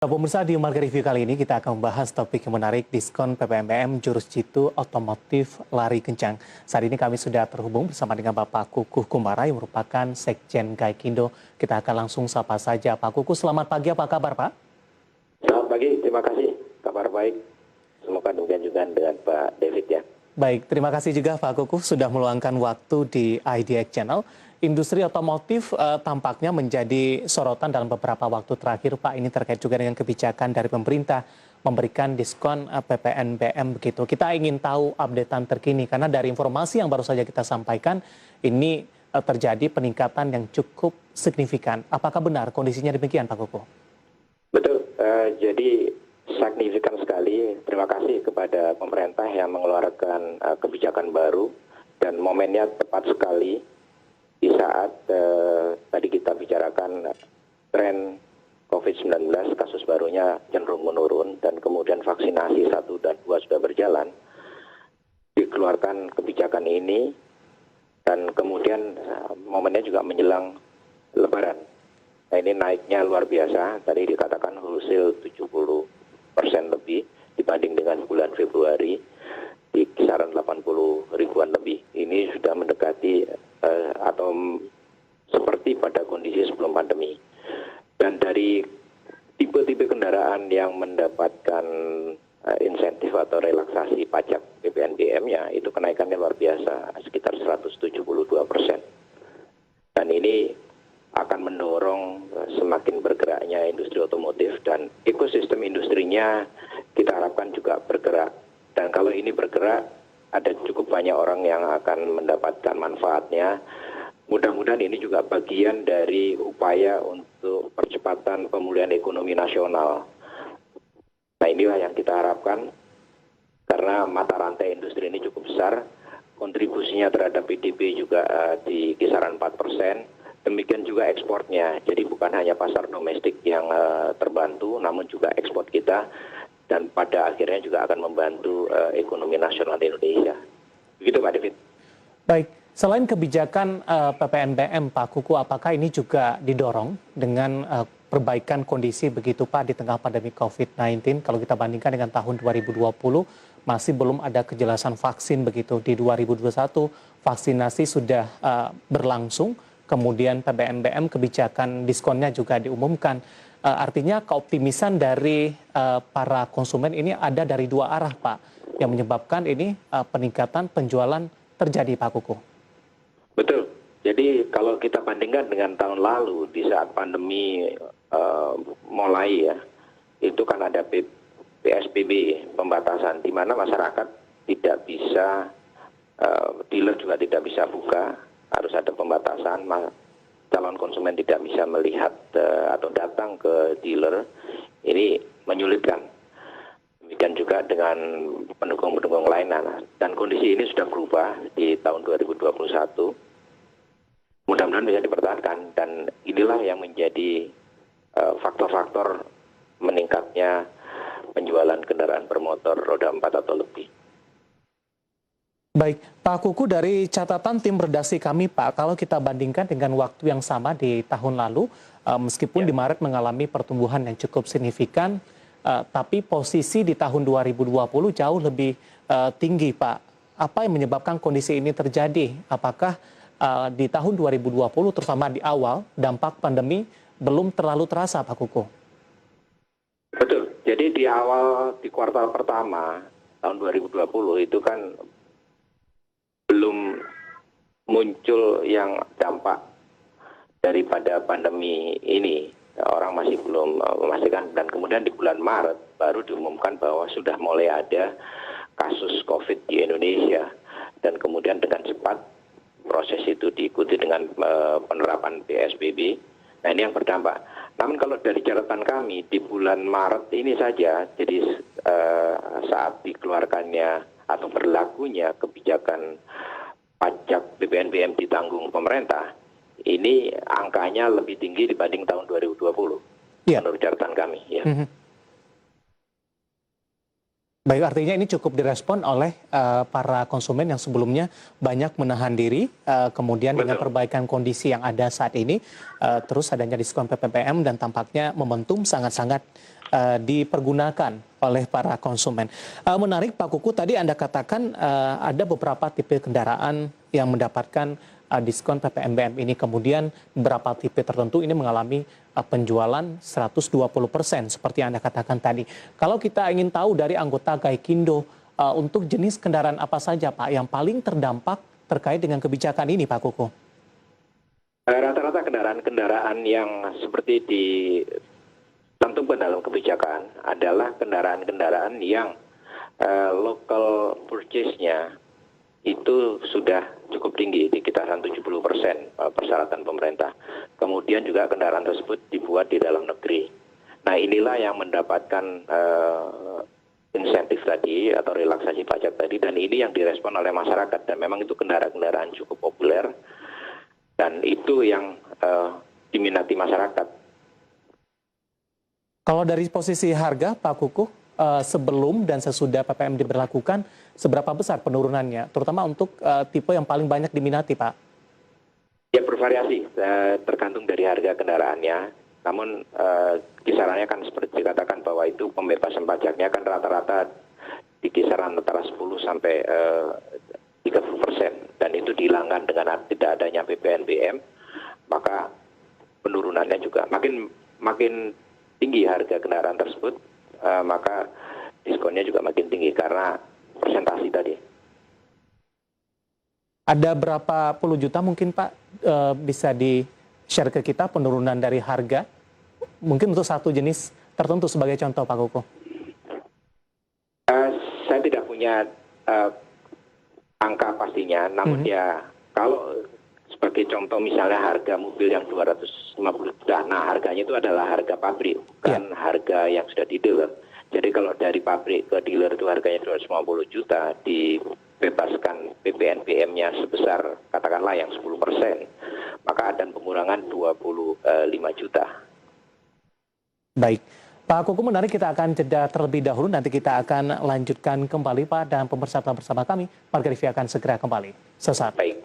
Pemirsa, di Market Review kali ini kita akan membahas topik yang menarik, diskon PPNBM jurus jitu otomotif lari kencang. Saat ini kami sudah terhubung bersama dengan Bapak Kukuh Kumbara yang merupakan Sekjen Gaikindo. Kita akan langsung sapa saja Pak Kukuh. Selamat pagi, apa kabar Pak? Selamat pagi, terima kasih. Kabar baik. Semoga demikian juga dengan Pak David ya. Baik, terima kasih juga Pak Kukuh sudah meluangkan waktu di IDX Channel. Industri otomotif tampaknya menjadi sorotan dalam beberapa waktu terakhir, Pak. Ini terkait juga dengan kebijakan dari pemerintah memberikan diskon PPNBM begitu. Kita ingin tahu updatean terkini karena dari informasi yang baru saja kita sampaikan ini terjadi peningkatan yang cukup signifikan. Apakah benar kondisinya demikian, Pak Kukuh? Betul, jadi signifikan sekali. Terima kasih kepada pemerintah yang mengeluarkan kebijakan baru dan momennya tepat sekali. Di saat tadi kita bicarakan tren COVID-19, kasus barunya cenderung menurun, dan kemudian vaksinasi 1 dan 2 sudah berjalan, dikeluarkan kebijakan ini, dan kemudian momennya juga menjelang Lebaran. Nah, ini naiknya luar biasa, tadi dikatakan wholesale 70% lebih dibanding dengan bulan Februari, di kisaran 80 ribuan lebih. Ini sudah mendekati atau seperti pada kondisi sebelum pandemi. Dan dari tipe-tipe kendaraan yang mendapatkan insentif atau relaksasi pajak PPNBM-nya, itu kenaikannya luar biasa, sekitar 172%. Dan ini akan mendorong semakin bergeraknya industri otomotif, dan ekosistem industrinya kita harapkan juga bergerak. Dan kalau ini bergerak, ada cukup banyak orang yang akan mendapatkan manfaatnya. Mudah-mudahan ini juga bagian dari upaya untuk percepatan pemulihan ekonomi nasional. Nah, inilah yang kita harapkan, karena mata rantai industri ini cukup besar, kontribusinya terhadap PDB juga di kisaran 4%, demikian juga ekspornya. Jadi bukan hanya pasar domestik yang terbantu, namun juga ekspor kita, dan pada akhirnya juga akan membantu ekonomi nasional di Indonesia. Begitu Pak David. Baik, selain kebijakan PPNBM, Pak Kukuh, apakah ini juga didorong dengan perbaikan kondisi begitu Pak di tengah pandemi COVID-19? Kalau kita bandingkan dengan tahun 2020, masih belum ada kejelasan vaksin begitu. Di 2021, vaksinasi sudah berlangsung, kemudian PPNBM kebijakan diskonnya juga diumumkan. Artinya keoptimisan dari para konsumen ini ada dari dua arah, Pak, yang menyebabkan ini peningkatan penjualan terjadi, Pak Kukuh. Betul. Jadi kalau kita bandingkan dengan tahun lalu, di saat pandemi mulai ya, itu kan ada PSBB, pembatasan, di mana masyarakat tidak bisa, dealer juga tidak bisa buka, harus ada pembatasan. Calon konsumen tidak bisa melihat atau datang ke dealer, ini menyulitkan. Demikian juga dengan pendukung-pendukung lainnya. Dan kondisi ini sudah berubah di tahun 2021. Mudah-mudahan bisa dipertahankan, dan inilah yang menjadi faktor-faktor meningkatnya penjualan kendaraan bermotor roda 4 atau lebih. Baik, Pak Kukuh, dari catatan tim redaksi kami, Pak, kalau kita bandingkan dengan waktu yang sama di tahun lalu, meskipun di Maret mengalami pertumbuhan yang cukup signifikan, tapi posisi di tahun 2020 jauh lebih tinggi, Pak. Apa yang menyebabkan kondisi ini terjadi? Apakah di tahun 2020, terutama di awal, dampak pandemi belum terlalu terasa, Pak Kukuh? Betul, jadi di awal, di kuartal pertama tahun 2020 itu kan belum muncul yang dampak daripada pandemi ini. Orang masih belum memastikan, dan kemudian di bulan Maret baru diumumkan bahwa sudah mulai ada kasus COVID di Indonesia, dan kemudian dengan cepat proses itu diikuti dengan penerapan PSBB. Nah, ini yang berdampak. Namun kalau dari catatan kami di bulan Maret ini saja, jadi saat dikeluarkannya atau berlakunya kebijakan pajak PPNBM ditanggung pemerintah, ini angkanya lebih tinggi dibanding tahun 2020, menurut catatan kami. Ya. Baik, artinya ini cukup direspon oleh para konsumen yang sebelumnya banyak menahan diri, kemudian dengan Betul. perbaikan kondisi yang ada saat ini, terus adanya diskon PPPM dan tampaknya momentum sangat-sangat dipergunakan oleh para konsumen. Menarik Pak Kuku, tadi Anda katakan ada beberapa tipe kendaraan yang mendapatkan diskon PPNBM ini, kemudian beberapa tipe tertentu ini mengalami penjualan 120% seperti yang Anda katakan tadi. Kalau kita ingin tahu dari anggota Gaikindo, untuk jenis kendaraan apa saja Pak yang paling terdampak terkait dengan kebijakan ini Pak Kuku? Rata-rata kendaraan-kendaraan yang seperti ditentukan dalam kebijakan adalah kendaraan-kendaraan yang local purchase-nya itu sudah cukup tinggi di kisaran 70% persyaratan pemerintah. Kemudian juga kendaraan tersebut dibuat di dalam negeri. Nah inilah yang mendapatkan insentif tadi atau relaksasi pajak tadi, dan ini yang direspon oleh masyarakat, dan memang itu kendaraan-kendaraan cukup populer dan itu yang diminati masyarakat. Kalau dari posisi harga Pak Kuku, sebelum dan sesudah PPM diberlakukan, seberapa besar penurunannya, terutama untuk tipe yang paling banyak diminati, Pak? Ya bervariasi, tergantung dari harga kendaraannya. Namun kisarannya kan seperti dikatakan bahwa itu pembebasan pajaknya kan rata-rata di kisaran antara 10 sampai 30%. Dan itu dihilangkan dengan tidak adanya PPNBM, maka penurunannya juga makin tinggi harga kendaraan tersebut, maka diskonnya juga makin tinggi karena presentasi tadi. Ada berapa puluh juta mungkin Pak bisa di-share ke kita penurunan dari harga? Mungkin untuk satu jenis tertentu sebagai contoh Pak Kuku. Saya tidak punya angka pastinya, namun ya kalau sebagai contoh misalnya harga mobil yang 250 juta, nah harganya itu adalah harga pabrik, bukan harga yang sudah di dealer. Jadi kalau dari pabrik ke dealer itu harganya 250 juta, dibebaskan PPNBM-nya sebesar katakanlah yang 10%, maka ada pengurangan 25 juta. Baik. Pak Kuku, menarik, kita akan jeda terlebih dahulu, nanti kita akan lanjutkan kembali Pak, dan pemirsa bersama kami, Marga Livi akan segera kembali. Sesaat. Baik.